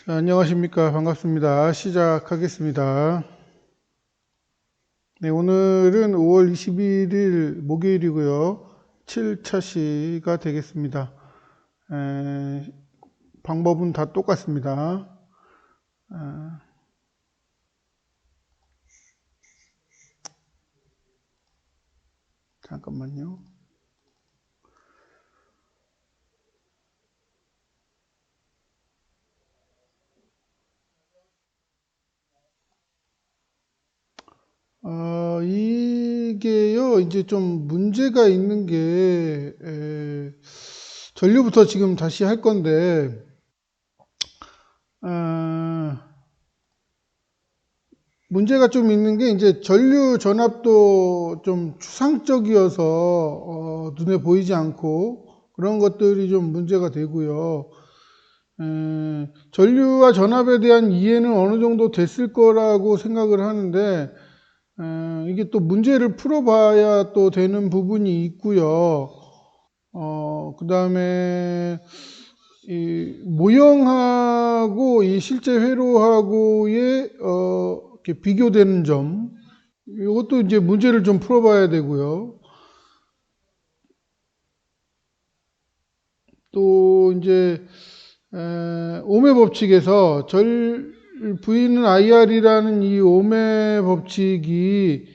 자, 안녕하십니까. 반갑습니다. 시작하겠습니다. 네, 오늘은 5월 21일 목요일이고요. 7차 시가 되겠습니다. 방법은 다 똑같습니다. 잠깐만요. 이게요, 이제 좀 문제가 있는 게, 전류부터 지금 다시 할 건데, 문제가 좀 있는 게 이제 전류 전압도 좀 추상적이어서 눈에 보이지 않고 그런 것들이 좀 문제가 되고요. 전류와 전압에 대한 이해는 어느 정도 됐을 거라고 생각을 하는데 이게 또 문제를 풀어봐야 또 되는 부분이 있고요. 그 다음에 이 모형하고 이 실제 회로하고의 이렇게 비교되는 점, 이것도 이제 문제를 좀 풀어봐야 되고요. 또 이제 오메 법칙에서 V는 IR이라는 이 오메 법칙이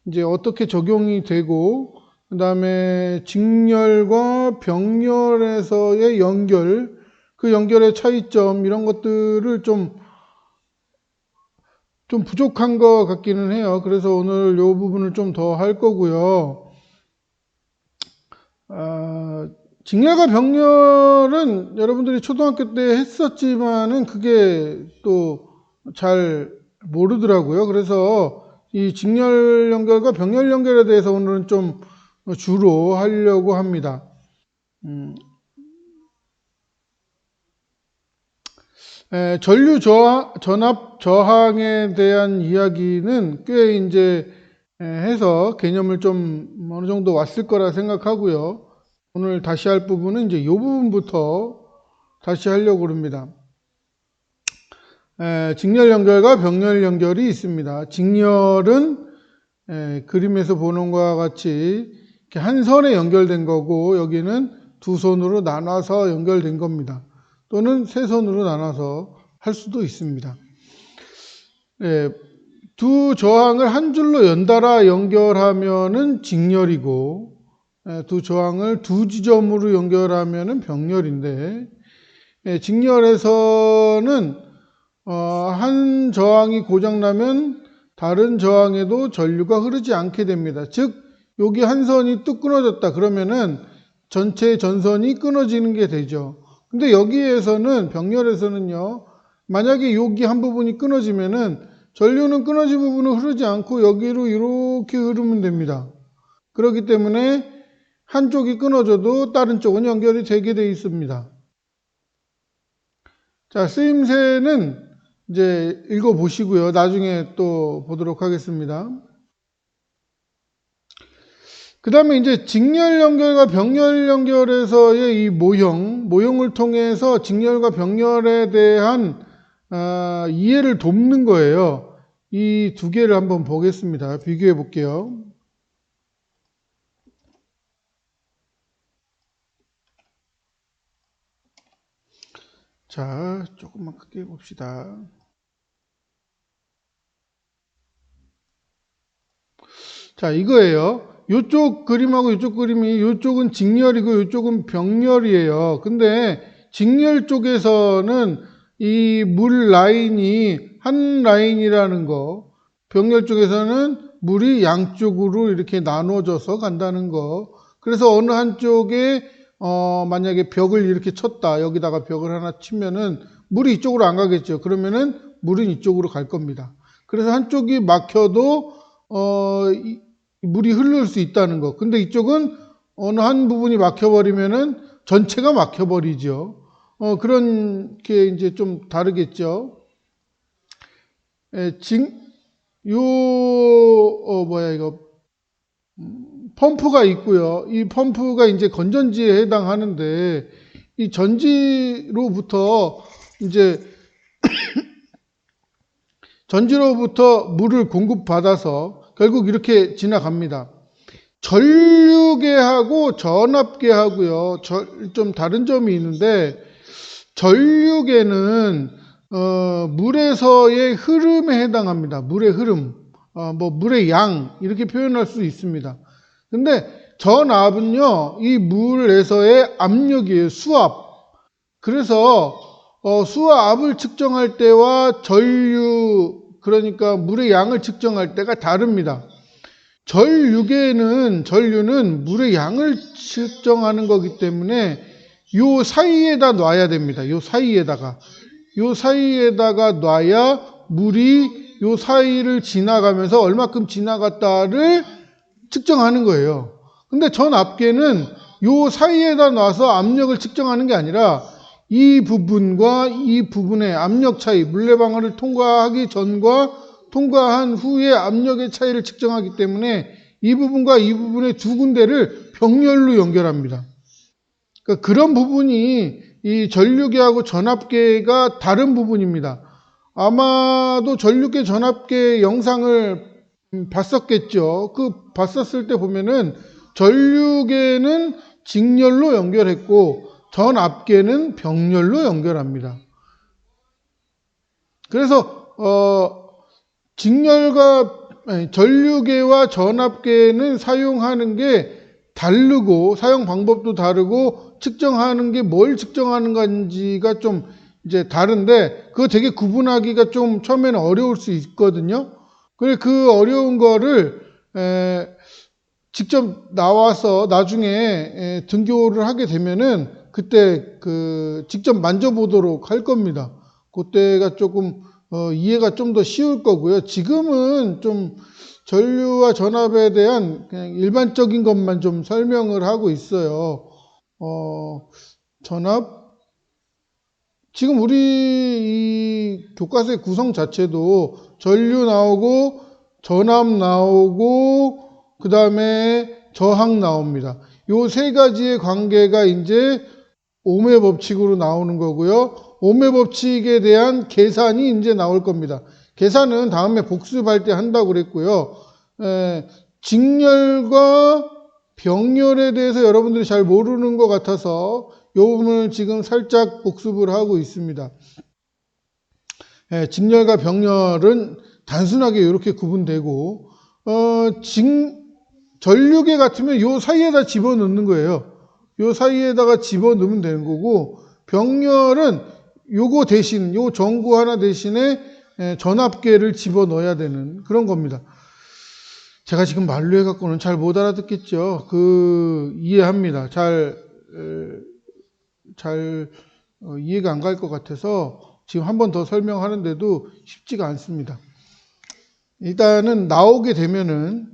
이제 어떻게 적용이 되고, 그 다음에 직렬과 병렬에서의 연결, 그 연결의 차이점, 이런 것들을 좀 부족한 것 같기는 해요. 그래서 오늘 이 부분을 좀 더 할 거고요. 직렬과 병렬은 여러분들이 초등학교 때 했었지만은 그게 또 잘 모르더라고요. 그래서 이 직렬 연결과 병렬 연결에 대해서 오늘은 좀 주로 하려고 합니다. 전류 전압 저항에 대한 이야기는 꽤 이제 해서 개념을 좀 어느 정도 왔을 거라 생각하고요. 오늘 다시 할 부분은 이제 이 부분부터 다시 하려고 합니다. 직렬 연결과 병렬 연결이 있습니다. 직렬은 그림에서 보는 것과 같이 이렇게 한 선에 연결된 거고, 여기는 두 손으로 나눠서 연결된 겁니다. 또는 세 손으로 나눠서 할 수도 있습니다. 두 저항을 한 줄로 연달아 연결하면은 직렬이고, 두 저항을 두 지점으로 연결하면은 병렬인데, 직렬에서는 한 저항이 고장나면 다른 저항에도 전류가 흐르지 않게 됩니다. 즉 여기 한 선이 뚝 끊어졌다 그러면은 전체 전선이 끊어지는 게 되죠. 근데 여기에서는 병렬에서는요, 만약에 여기 한 부분이 끊어지면은 전류는 끊어진 부분은 흐르지 않고 여기로 이렇게 흐르면 됩니다. 그렇기 때문에 한쪽이 끊어져도 다른 쪽은 연결이 되게 되어 있습니다. 자, 쓰임새는 이제 읽어보시고요. 나중에 또 보도록 하겠습니다. 그 다음에 이제 직렬 연결과 병렬 연결에서의 이 모형을 통해서 직렬과 병렬에 대한 이해를 돕는 거예요. 이 두 개를 한번 보겠습니다. 비교해 볼게요. 자, 조금만 크게 봅시다. 자, 이거예요. 이쪽 그림하고 이쪽 그림이, 이쪽은 직렬이고 이쪽은 병렬이에요. 근데 직렬 쪽에서는 이 물 라인이 한 라인이라는 거, 병렬 쪽에서는 물이 양쪽으로 이렇게 나눠져서 간다는 거. 그래서 어느 한쪽에 만약에 벽을 이렇게 쳤다. 여기다가 벽을 하나 치면은 물이 이쪽으로 안 가겠죠. 그러면은 물은 이쪽으로 갈 겁니다. 그래서 한쪽이 막혀도 물이 흐를 수 있다는 거. 근데 이쪽은 어느 한 부분이 막혀버리면은 전체가 막혀버리죠. 그런 게 이제 좀 다르겠죠. 이거 펌프가 있고요. 이 펌프가 이제 건전지에 해당하는데 이 전지로부터 이제 전지로부터 물을 공급받아서 결국 이렇게 지나갑니다. 전류계하고 전압계하고요, 좀 다른 점이 있는데, 전류계는 물에서의 흐름에 해당합니다. 물의 흐름, 물의 양 이렇게 표현할 수 있습니다. 근데 전압은요, 이 물에서의 압력이에요. 수압. 그래서 수압을 측정할 때와 그러니까 물의 양을 측정할 때가 다릅니다. 전류는 물의 양을 측정하는 거기 때문에 요 사이에다 놔야 됩니다. 요 사이에다가 놔야 물이 요 사이를 지나가면서 얼마큼 지나갔다를 측정하는 거예요. 근데 전압계는 요 사이에다 놔서 압력을 측정하는 게 아니라 이 부분과 이 부분의 압력 차이, 물레방아를 통과하기 전과 통과한 후의 압력의 차이를 측정하기 때문에 이 부분과 이 부분의 두 군데를 병렬로 연결합니다. 그러니까 그런 부분이 이 전류계하고 전압계가 다른 부분입니다. 아마도 전류계, 전압계 영상을 봤었겠죠. 봤었을 때 보면은 전류계는 직렬로 연결했고 전압계는 병렬로 연결합니다. 그래서 전류계와 전압계는 사용하는 게 다르고 사용 방법도 다르고 측정하는 게 뭘 측정하는 건지가 좀 이제 다른데 그거 되게 구분하기가 좀 처음에는 어려울 수 있거든요. 그래 그 어려운 거를 직접 나와서 나중에 등교를 하게 되면은 그때 직접 만져보도록 할 겁니다. 그때가 조금 이해가 좀 더 쉬울 거고요. 지금은 좀 전류와 전압에 대한 그냥 일반적인 것만 좀 설명을 하고 있어요. 전압 지금 우리 이 교과서의 구성 자체도 전류 나오고 전압 나오고 그 다음에 저항 나옵니다. 요 세 가지의 관계가 이제 ohm의 법칙으로 나오는 거고요. ohm의 법칙에 대한 계산이 이제 나올 겁니다. 계산은 다음에 복습할 때 한다고 그랬고요. 직렬과 병렬에 대해서 여러분들이 잘 모르는 것 같아서 이 부분을 지금 살짝 복습을 하고 있습니다. 직렬과 병렬은 단순하게 이렇게 구분되고 전류계 같으면 요 사이에다 집어넣는 거예요. 요 사이에다가 집어넣으면 되는 거고 병렬은 요거 대신 요 전구 하나 대신에 전압계를 집어넣어야 되는 그런 겁니다. 제가 지금 말로 해갖고는 잘 못 알아듣겠죠. 이해합니다. 잘 이해가 안 갈 것 같아서 지금 한 번 더 설명하는데도 쉽지가 않습니다. 일단은 나오게 되면은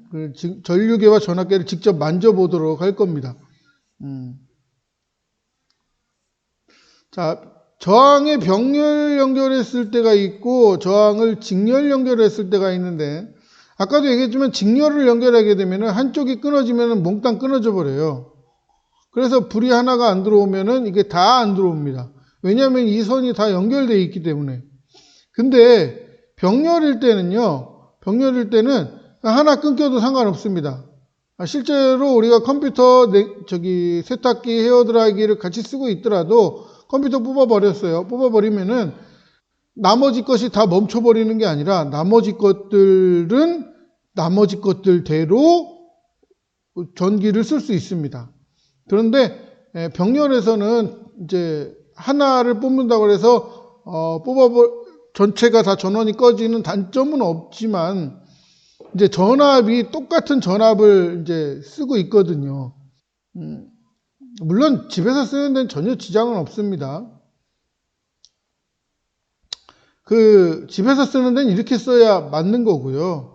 전류계와 전압계를 직접 만져보도록 할 겁니다. 자, 저항에 병렬 연결했을 때가 있고 저항을 직렬 연결했을 때가 있는데 아까도 얘기했지만 직렬을 연결하게 되면은 한쪽이 끊어지면은 몽땅 끊어져 버려요. 그래서 불이 하나가 안 들어오면은 이게 다 안 들어옵니다. 왜냐하면 이 선이 다 연결되어 있기 때문에. 근데 병렬일 때는 하나 끊겨도 상관없습니다. 실제로 우리가 컴퓨터 세탁기, 헤어드라이기를 같이 쓰고 있더라도 컴퓨터 뽑아버렸어요. 뽑아버리면은 나머지 것이 다 멈춰버리는 게 아니라 나머지 것들은 나머지 것들대로 전기를 쓸 수 있습니다. 그런데 병렬에서는 이제 하나를 뽑는다고 해서 전체가 다 전원이 꺼지는 단점은 없지만 이제 전압이 똑같은 전압을 이제 쓰고 있거든요. 물론 집에서 쓰는 데는 전혀 지장은 없습니다. 집에서 쓰는 데는 이렇게 써야 맞는 거고요.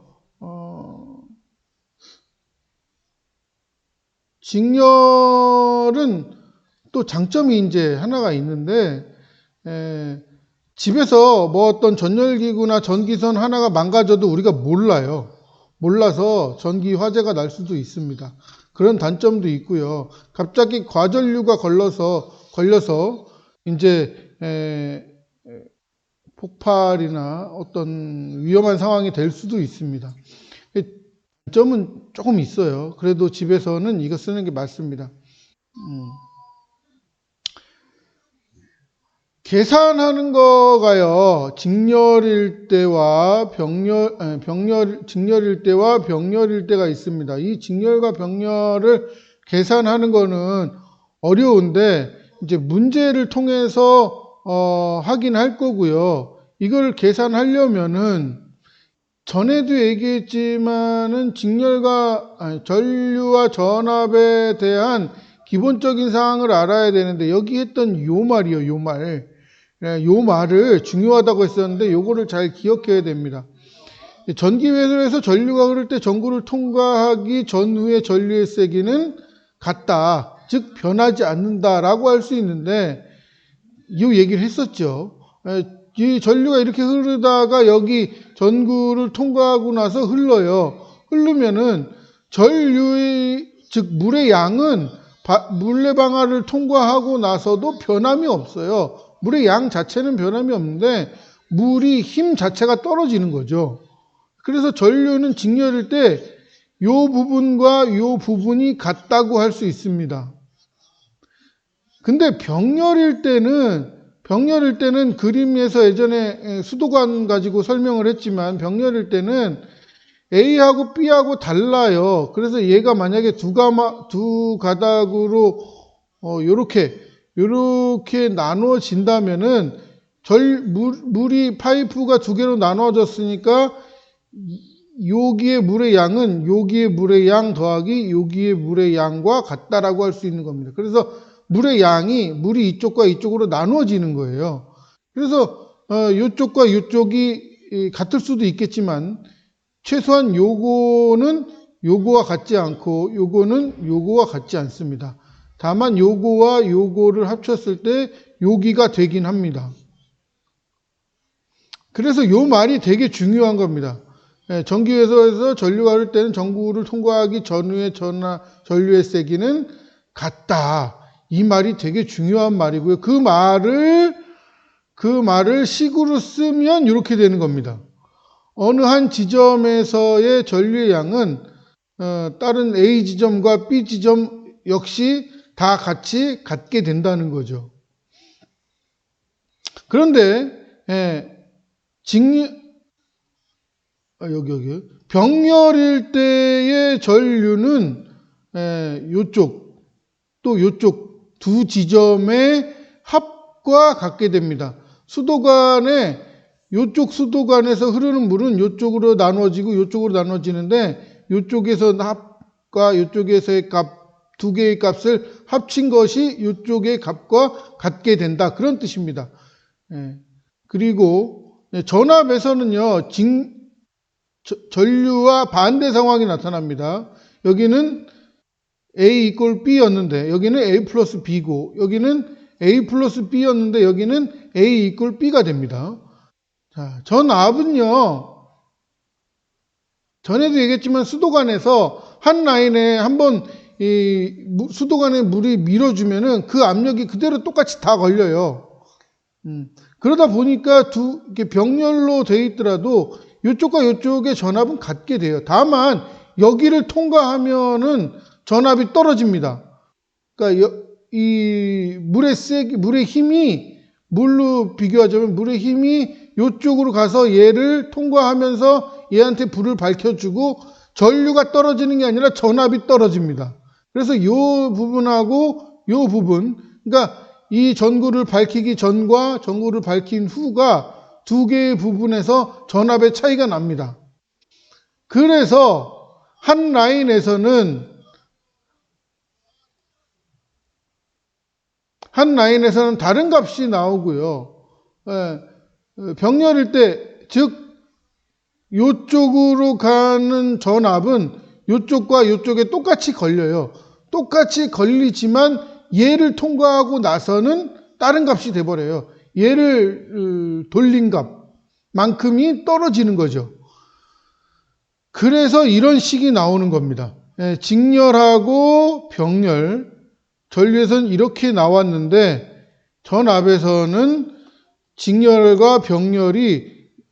직렬은 또 장점이 이제 하나가 있는데, 집에서 뭐 어떤 전열기구나 전기선 하나가 망가져도 우리가 몰라요. 몰라서 전기 화재가 날 수도 있습니다. 그런 단점도 있고요. 갑자기 과전류가 걸려서 이제 폭발이나 어떤 위험한 상황이 될 수도 있습니다. 점은 조금 있어요. 그래도 집에서는 이거 쓰는 게 맞습니다. 계산하는 거가요, 직렬일 때와 직렬일 때와 병렬일 때가 있습니다. 이 직렬과 병렬을 계산하는 거는 어려운데, 이제 문제를 통해서, 확인할 거고요. 이걸 계산하려면은, 전에도 얘기했지만은 전류와 전압에 대한 기본적인 사항을 알아야 되는데, 여기 했던 요 말이요, 요 말. 요 말을 중요하다고 했었는데 요거를 잘 기억해야 됩니다. 전기 회로에서 전류가 흐를 때 전구를 통과하기 전후의 전류의 세기는 같다. 즉 변하지 않는다라고 할 수 있는데 이 얘기를 했었죠. 이 전류가 이렇게 흐르다가 여기 전구를 통과하고 나서 흘러요. 흐르면은 전류의 즉 물의 양은 물레방아를 통과하고 나서도 변함이 없어요. 물의 양 자체는 변함이 없는데 물이 힘 자체가 떨어지는 거죠. 그래서 전류는 직렬일 때 요 부분과 요 부분이 같다고 할 수 있습니다. 근데 병렬일 때는 그림에서 예전에 수도관 가지고 설명을 했지만 병렬일 때는 A하고 B하고 달라요. 그래서 얘가 만약에 두 가닥으로 요렇게 나누어진다면은 물이 파이프가 두 개로 나누어졌으니까 여기의 물의 양은 여기의 물의 양 더하기 여기의 물의 양과 같다라고 할 수 있는 겁니다. 그래서 물의 양이 물이 이쪽과 이쪽으로 나누어지는 거예요. 그래서 이쪽과 이쪽이 같을 수도 있겠지만 최소한 요거는 요거와 같지 않고 요거는 요거와 같지 않습니다. 다만 요거와 요거를 합쳤을 때 여기가 되긴 합니다. 그래서 요 말이 되게 중요한 겁니다. 전기회로에서 전류가 흐를 때는 전구를 통과하기 전후의 전류의 세기는 같다. 이 말이 되게 중요한 말이고요. 그 말을 식으로 쓰면 이렇게 되는 겁니다. 어느 한 지점에서의 전류의 양은 다른 A 지점과 B 지점 역시 다 같이 같게 된다는 거죠. 그런데 여기 병렬일 때의 전류는 요쪽 또 요쪽 두 지점의 합과 같게 됩니다. 요쪽 수도관에서 흐르는 물은 요쪽으로 나눠지고 요쪽으로 나눠지는데 요쪽에서 합과 요쪽에서의 값 두 개의 값을 합친 것이 요쪽의 값과 같게 된다. 그런 뜻입니다. 그리고 전압에서는요. 전류와 반대 상황이 나타납니다. 여기는 A 이퀄 B였는데 여기는 A 플러스 B고 여기는 A 플러스 B였는데 여기는 A 이퀄 B가 됩니다. 자, 전압은요. 전에도 얘기했지만 수도관에서 한 라인에 한번 이 수도관에 물이 밀어주면은 그 압력이 그대로 똑같이 다 걸려요. 그러다 보니까 이렇게 병렬로 돼 있더라도 이쪽과 이쪽의 전압은 같게 돼요. 다만 여기를 통과하면은 전압이 떨어집니다. 그러니까 이 물의 힘이 물로 비교하자면 물의 힘이 이쪽으로 가서 얘를 통과하면서 얘한테 불을 밝혀주고 전류가 떨어지는 게 아니라 전압이 떨어집니다. 그래서 이 부분하고 이 부분, 그러니까 이 전구를 밝히기 전과 전구를 밝힌 후가 두 개의 부분에서 전압의 차이가 납니다. 그래서 한 라인에서는 다른 값이 나오고요. 병렬일 때, 즉 요쪽으로 가는 전압은 요쪽과 요쪽에 똑같이 걸려요. 똑같이 걸리지만 얘를 통과하고 나서는 다른 값이 돼버려요. 얘를 돌린 값만큼이 떨어지는 거죠. 그래서 이런 식이 나오는 겁니다. 직렬하고 병렬, 전류에서는 이렇게 나왔는데 전압에서는 직렬과 병렬이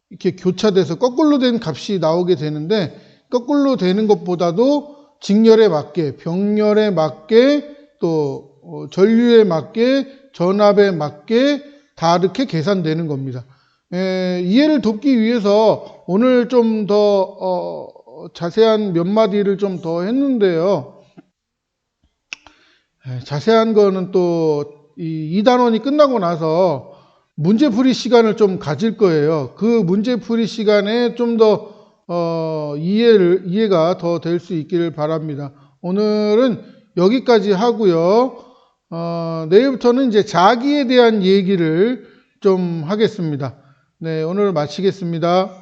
이렇게 교차돼서 거꾸로 된 값이 나오게 되는데, 거꾸로 되는 것보다도 직렬에 맞게, 병렬에 맞게, 또 전류에 맞게, 전압에 맞게 다 이렇게 계산되는 겁니다. 이해를 돕기 위해서 오늘 좀 더 자세한 몇 마디를 좀 더 했는데요. 자세한 거는 또 이 2단원이 끝나고 나서 문제풀이 시간을 좀 가질 거예요. 그 문제풀이 시간에 좀 더 이해가 더 될 수 있기를 바랍니다. 오늘은 여기까지 하고요. 내일부터는 이제 자기에 대한 얘기를 좀 하겠습니다. 네, 오늘 마치겠습니다.